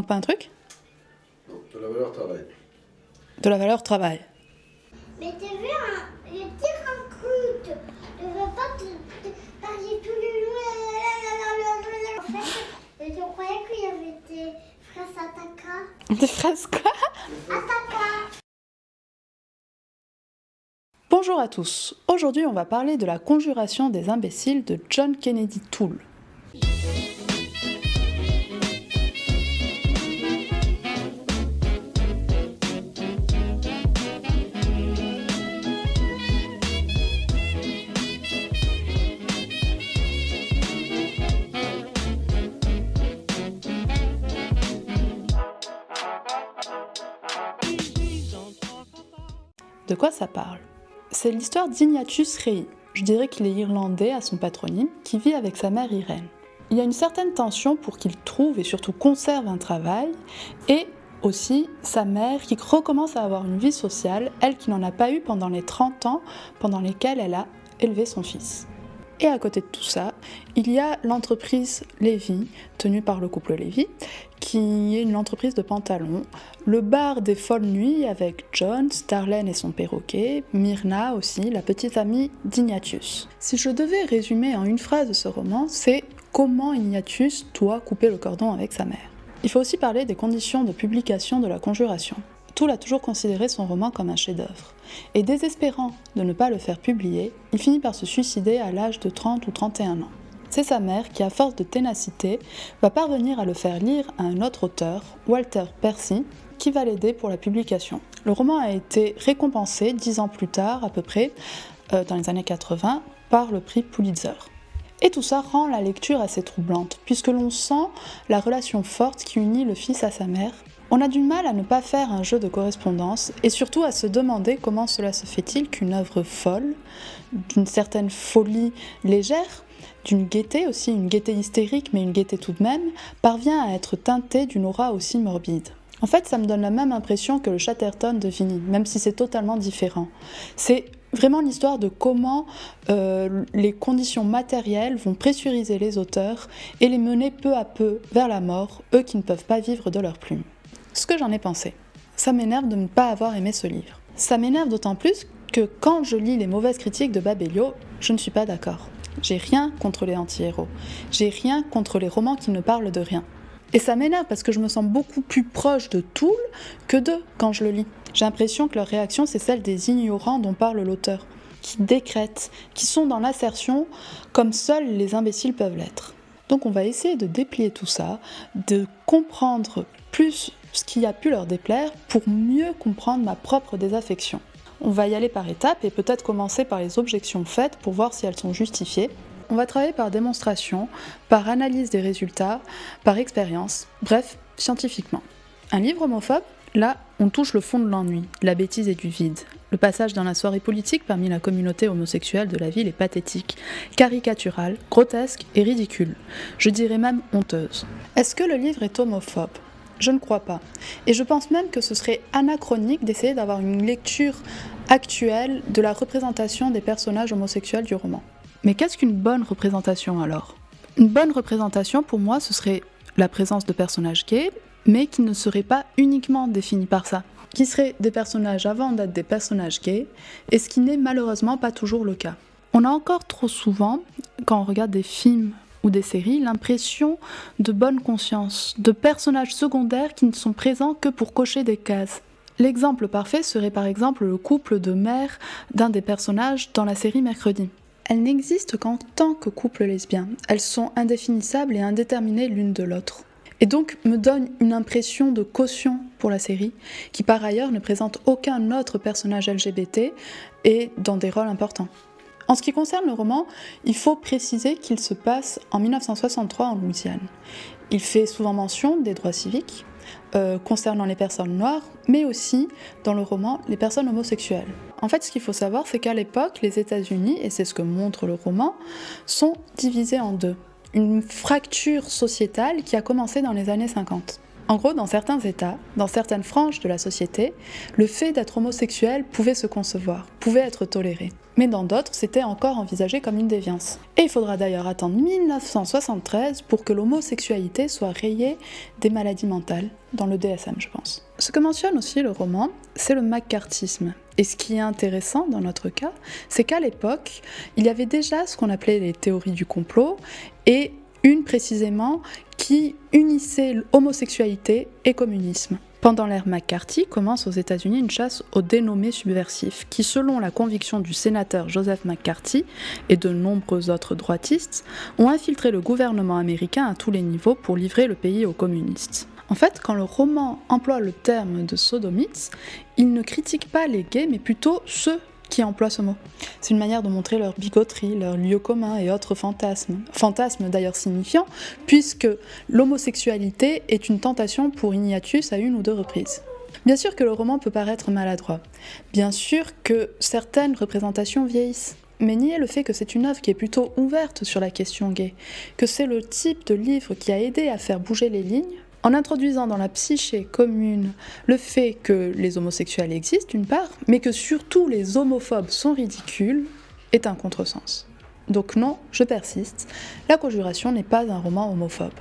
pas un truc? Non, de la valeur travail. De la valeur travail. Mais t'as vu, je tire un coup. Je veux pas te parler tout le long. En fait, je croyais qu'il y avait des fraises Ataka. Des fraises quoi? Ataka. Bonjour à tous. Aujourd'hui, on va parler de la conjuration des imbéciles de John Kennedy Toole. De quoi ça parle? C'est l'histoire d'Ignatius Reid. Je dirais qu'il est irlandais à son patronyme, qui vit avec sa mère Irène. Il y a une certaine tension pour qu'il trouve et surtout conserve un travail, et aussi sa mère qui recommence à avoir une vie sociale, elle qui n'en a pas eu pendant les 30 ans pendant lesquels elle a élevé son fils. Et à côté de tout ça, il y a l'entreprise Lévy, tenue par le couple Lévy, qui est une entreprise de pantalons, le bar des folles nuits avec John, Starlene et son perroquet, Myrna aussi, la petite amie d'Ignatius. Si je devais résumer en une phrase ce roman, c'est comment Ignatius doit couper le cordon avec sa mère. Il faut aussi parler des conditions de publication de La Conjuration. Toole a toujours considéré son roman comme un chef-d'œuvre. Et désespérant de ne pas le faire publier, il finit par se suicider à l'âge de 30 ou 31 ans. C'est sa mère qui, à force de ténacité, va parvenir à le faire lire à un autre auteur, Walter Percy, qui va l'aider pour la publication. Le roman a été récompensé 10 ans plus tard, à peu près, dans les années 80, par le prix Pulitzer. Et tout ça rend la lecture assez troublante, puisque l'on sent la relation forte qui unit le fils à sa mère. On a du mal à ne pas faire un jeu de correspondance, et surtout à se demander comment cela se fait-il qu'une œuvre folle, d'une certaine folie légère, d'une gaieté aussi, une gaieté hystérique, mais une gaieté tout de même, parvient à être teintée d'une aura aussi morbide. En fait, ça me donne la même impression que le Chatterton de Vigny, même si c'est totalement différent. C'est vraiment l'histoire de comment les conditions matérielles vont pressuriser les auteurs et les mener peu à peu vers la mort, eux qui ne peuvent pas vivre de leur plume. Ce que j'en ai pensé. Ça m'énerve de ne pas avoir aimé ce livre. Ça m'énerve d'autant plus que quand je lis les mauvaises critiques de Babelio, je ne suis pas d'accord. J'ai rien contre les anti-héros. J'ai rien contre les romans qui ne parlent de rien. Et ça m'énerve parce que je me sens beaucoup plus proche de Toole que d'eux quand je le lis. J'ai l'impression que leur réaction, c'est celle des ignorants dont parle l'auteur, qui décrètent, qui sont dans l'assertion comme seuls les imbéciles peuvent l'être. Donc on va essayer de déplier tout ça, de comprendre plus ce qui a pu leur déplaire pour mieux comprendre ma propre désaffection. On va y aller par étapes et peut-être commencer par les objections faites pour voir si elles sont justifiées. On va travailler par démonstration, par analyse des résultats, par expérience, bref, scientifiquement. Un livre homophobe? Là, on touche le fond de l'ennui, de la bêtise et du vide. Le passage dans la soirée politique parmi la communauté homosexuelle de la ville est pathétique, caricatural, grotesque et ridicule. Je dirais même honteuse. Est-ce que le livre est homophobe? Je ne crois pas. Et je pense même que ce serait anachronique d'essayer d'avoir une lecture actuelle de la représentation des personnages homosexuels du roman. Mais qu'est-ce qu'une bonne représentation alors? Une bonne représentation pour moi ce serait la présence de personnages gays, mais qui ne seraient pas uniquement définis par ça, qui seraient des personnages avant d'être des personnages gays, et ce qui n'est malheureusement pas toujours le cas. On a encore trop souvent, quand on regarde des films ou des séries, l'impression de bonne conscience, de personnages secondaires qui ne sont présents que pour cocher des cases. L'exemple parfait serait par exemple le couple de mère d'un des personnages dans la série Mercredi. Elles n'existent qu'en tant que couple lesbien. Elles sont indéfinissables et indéterminées l'une de l'autre. Et donc me donne une impression de caution pour la série, qui par ailleurs ne présente aucun autre personnage LGBT et dans des rôles importants. En ce qui concerne le roman, il faut préciser qu'il se passe en 1963 en Louisiane. Il fait souvent mention des droits civiques concernant les personnes noires, mais aussi, dans le roman, les personnes homosexuelles. En fait, ce qu'il faut savoir, c'est qu'à l'époque, les États-Unis, et c'est ce que montre le roman, sont divisés en deux. Une fracture sociétale qui a commencé dans les années 50. En gros, dans certains États, dans certaines franges de la société, le fait d'être homosexuel pouvait se concevoir, pouvait être toléré. Mais dans d'autres, c'était encore envisagé comme une déviance. Et il faudra d'ailleurs attendre 1973 pour que l'homosexualité soit rayée des maladies mentales, dans le DSM je pense. Ce que mentionne aussi le roman, c'est le maccarthyisme. Et ce qui est intéressant dans notre cas, c'est qu'à l'époque, il y avait déjà ce qu'on appelait les théories du complot, et une précisément qui unissait homosexualité et communisme. Pendant l'ère McCarthy, commence aux États-Unis une chasse aux dénommés subversifs, qui, selon la conviction du sénateur Joseph McCarthy et de nombreux autres droitistes, ont infiltré le gouvernement américain à tous les niveaux pour livrer le pays aux communistes. En fait, quand le roman emploie le terme de sodomites, il ne critique pas les gays, mais plutôt ceux qui emploient ce mot. C'est une manière de montrer leur bigoterie, leurs lieux communs et autres fantasmes. Fantasmes d'ailleurs signifiants, puisque l'homosexualité est une tentation pour Ignatius à 1 ou 2 reprises. Bien sûr que le roman peut paraître maladroit. Bien sûr que certaines représentations vieillissent. Mais nier le fait que c'est une œuvre qui est plutôt ouverte sur la question gay, que c'est le type de livre qui a aidé à faire bouger les lignes, en introduisant dans la psyché commune le fait que les homosexuels existent d'une part, mais que surtout les homophobes sont ridicules, est un contresens. Donc non, je persiste, La Conjuration n'est pas un roman homophobe.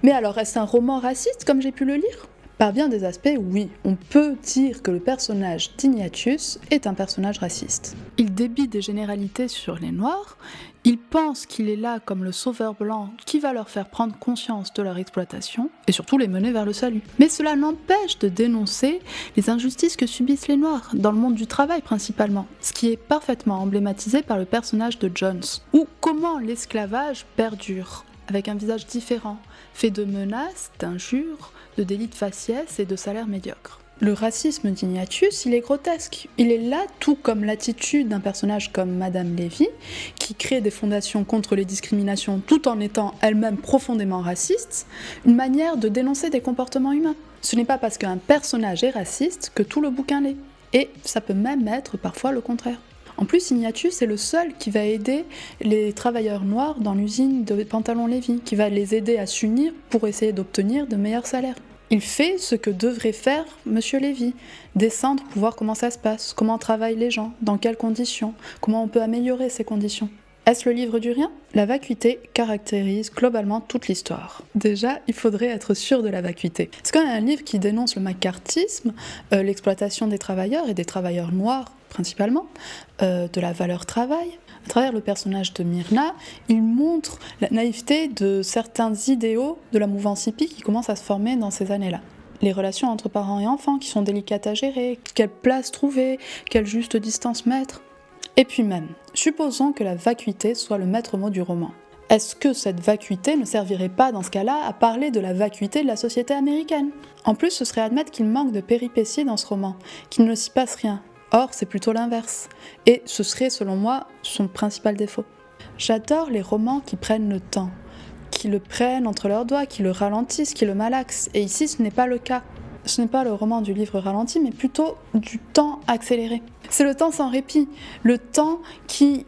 Mais alors est-ce un roman raciste comme j'ai pu le lire ? Par bien des aspects, oui, on peut dire que le personnage d'Ignatius est un personnage raciste. Il débite des généralités sur les Noirs, il pense qu'il est là comme le sauveur blanc qui va leur faire prendre conscience de leur exploitation, et surtout les mener vers le salut. Mais cela l'empêche de dénoncer les injustices que subissent les Noirs, dans le monde du travail principalement, ce qui est parfaitement emblématisé par le personnage de Jones, ou comment l'esclavage perdure, avec un visage différent, fait de menaces, d'injures, de délits de faciès et de salaires médiocres. Le racisme d'Ignatius, il est grotesque. Il est là, tout comme l'attitude d'un personnage comme Madame Lévy, qui crée des fondations contre les discriminations tout en étant elle-même profondément raciste, une manière de dénoncer des comportements humains. Ce n'est pas parce qu'un personnage est raciste que tout le bouquin l'est. Et ça peut même être parfois le contraire. En plus, Ignatius est le seul qui va aider les travailleurs noirs dans l'usine de pantalons Lévy, qui va les aider à s'unir pour essayer d'obtenir de meilleurs salaires. Il fait ce que devrait faire Monsieur Lévy, descendre pour voir comment ça se passe, comment travaillent les gens, dans quelles conditions, comment on peut améliorer ces conditions. Est-ce le livre du rien ? La vacuité caractérise globalement toute l'histoire. Déjà, il faudrait être sûr de la vacuité. C'est quand même un livre qui dénonce le maccarthyisme, l'exploitation des travailleurs et des travailleurs noirs principalement, de la valeur travail. À travers le personnage de Myrna, il montre la naïveté de certains idéaux de la mouvance hippie qui commencent à se former dans ces années-là. Les relations entre parents et enfants qui sont délicates à gérer, quelle place trouver, quelle juste distance mettre. Et puis même, supposons que la vacuité soit le maître mot du roman. Est-ce que cette vacuité ne servirait pas dans ce cas-là à parler de la vacuité de la société américaine ? En plus, ce serait admettre qu'il manque de péripéties dans ce roman, qu'il ne s'y passe rien. Or, c'est plutôt l'inverse. Et ce serait, selon moi, son principal défaut. J'adore les romans qui prennent le temps, qui le prennent entre leurs doigts, qui le ralentissent, qui le malaxent. Et ici, ce n'est pas le cas. Ce n'est pas le roman du livre ralenti, mais plutôt du temps accéléré. C'est le temps sans répit, le temps qui,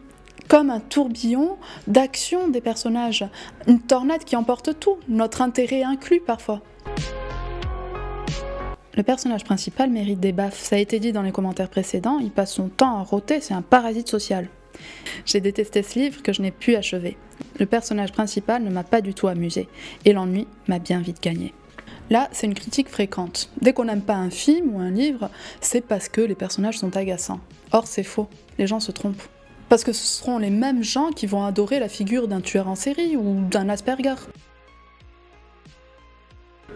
comme un tourbillon d'action des personnages, une tornade qui emporte tout, notre intérêt inclus parfois. Le personnage principal mérite des baffes, ça a été dit dans les commentaires précédents, il passe son temps à rôter, c'est un parasite social. J'ai détesté ce livre que je n'ai pu achever. Le personnage principal ne m'a pas du tout amusé, et l'ennui m'a bien vite gagné. Là, c'est une critique fréquente. Dès qu'on n'aime pas un film ou un livre, c'est parce que les personnages sont agaçants. Or, c'est faux, les gens se trompent. Parce que ce seront les mêmes gens qui vont adorer la figure d'un tueur en série ou d'un Asperger.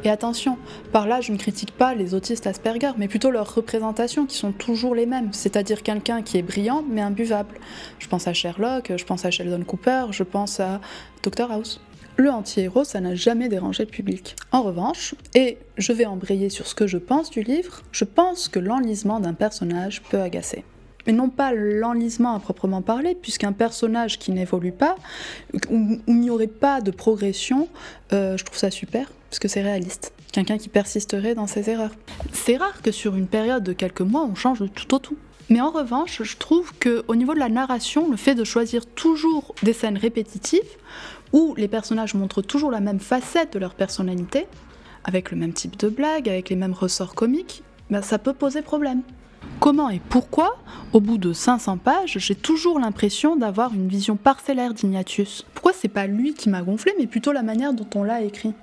Et attention, par là je ne critique pas les autistes Asperger, mais plutôt leurs représentations qui sont toujours les mêmes, c'est-à-dire quelqu'un qui est brillant mais imbuvable. Je pense à Sherlock, je pense à Sheldon Cooper, je pense à Dr House. Le anti-héros, ça n'a jamais dérangé le public. En revanche, et je vais embrayer sur ce que je pense du livre, je pense que l'enlisement d'un personnage peut agacer. Mais non pas l'enlisement à proprement parler, puisqu'un personnage qui n'évolue pas, où il n'y aurait pas de progression, je trouve ça super, parce que c'est réaliste. Quelqu'un qui persisterait dans ses erreurs. C'est rare que sur une période de quelques mois, on change de tout au tout. Mais en revanche, je trouve qu'au niveau de la narration, le fait de choisir toujours des scènes répétitives, où les personnages montrent toujours la même facette de leur personnalité, avec le même type de blague, avec les mêmes ressorts comiques, ça peut poser problème. Comment et pourquoi, au bout de 500 pages, j'ai toujours l'impression d'avoir une vision parcellaire d'Ignatius? Pourquoi c'est pas lui qui m'a gonflé, mais plutôt la manière dont on l'a écrit?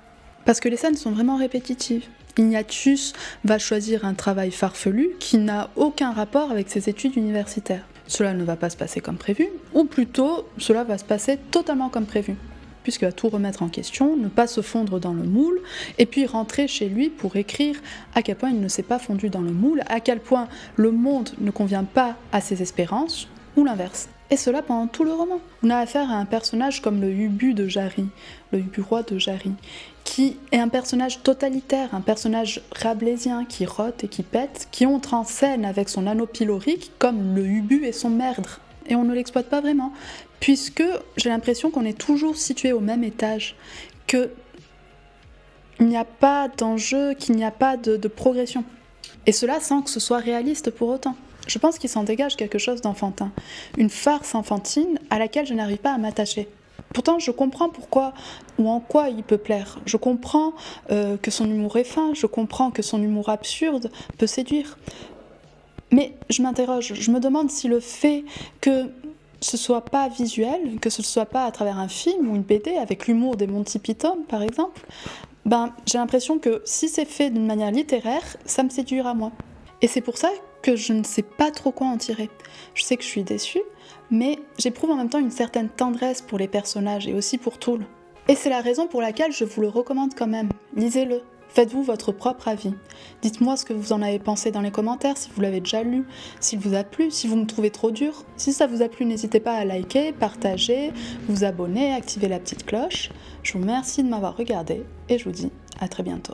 Parce que les scènes sont vraiment répétitives. Ignatius va choisir un travail farfelu qui n'a aucun rapport avec ses études universitaires. Cela ne va pas se passer comme prévu, ou plutôt, cela va se passer totalement comme prévu, puisqu'il va tout remettre en question, ne pas se fondre dans le moule, et puis rentrer chez lui pour écrire à quel point il ne s'est pas fondu dans le moule, à quel point le monde ne convient pas à ses espérances, ou l'inverse. Et cela pendant tout le roman. On a affaire à un personnage comme le Ubu de Jarry, le Ubu roi de Jarry, qui est un personnage totalitaire, un personnage rabelaisien qui rote et qui pète, qui entre en scène avec son anneau pylorique comme le Ubu et son merdre. Et on ne l'exploite pas vraiment, puisque j'ai l'impression qu'on est toujours situé au même étage, qu'il n'y a pas d'enjeu, qu'il n'y a pas de progression. Et cela sans que ce soit réaliste pour autant. Je pense qu'il s'en dégage quelque chose d'enfantin, une farce enfantine à laquelle je n'arrive pas à m'attacher. Pourtant, je comprends pourquoi ou en quoi il peut plaire. Je comprends que son humour est fin, je comprends que son humour absurde peut séduire. Mais je m'interroge, je me demande si le fait que ce soit pas visuel, que ce soit pas à travers un film ou une BD avec l'humour des Monty Python par exemple, j'ai l'impression que si c'est fait d'une manière littéraire, ça me séduira moi. Et c'est pour ça que je ne sais pas trop quoi en tirer. Je sais que je suis déçue, mais j'éprouve en même temps une certaine tendresse pour les personnages et aussi pour Toole. Et c'est la raison pour laquelle je vous le recommande quand même. Lisez-le. Faites-vous votre propre avis. Dites-moi ce que vous en avez pensé dans les commentaires, si vous l'avez déjà lu, s'il vous a plu, si vous me trouvez trop dur. Si ça vous a plu, n'hésitez pas à liker, partager, vous abonner, activer la petite cloche. Je vous remercie de m'avoir regardé et je vous dis à très bientôt.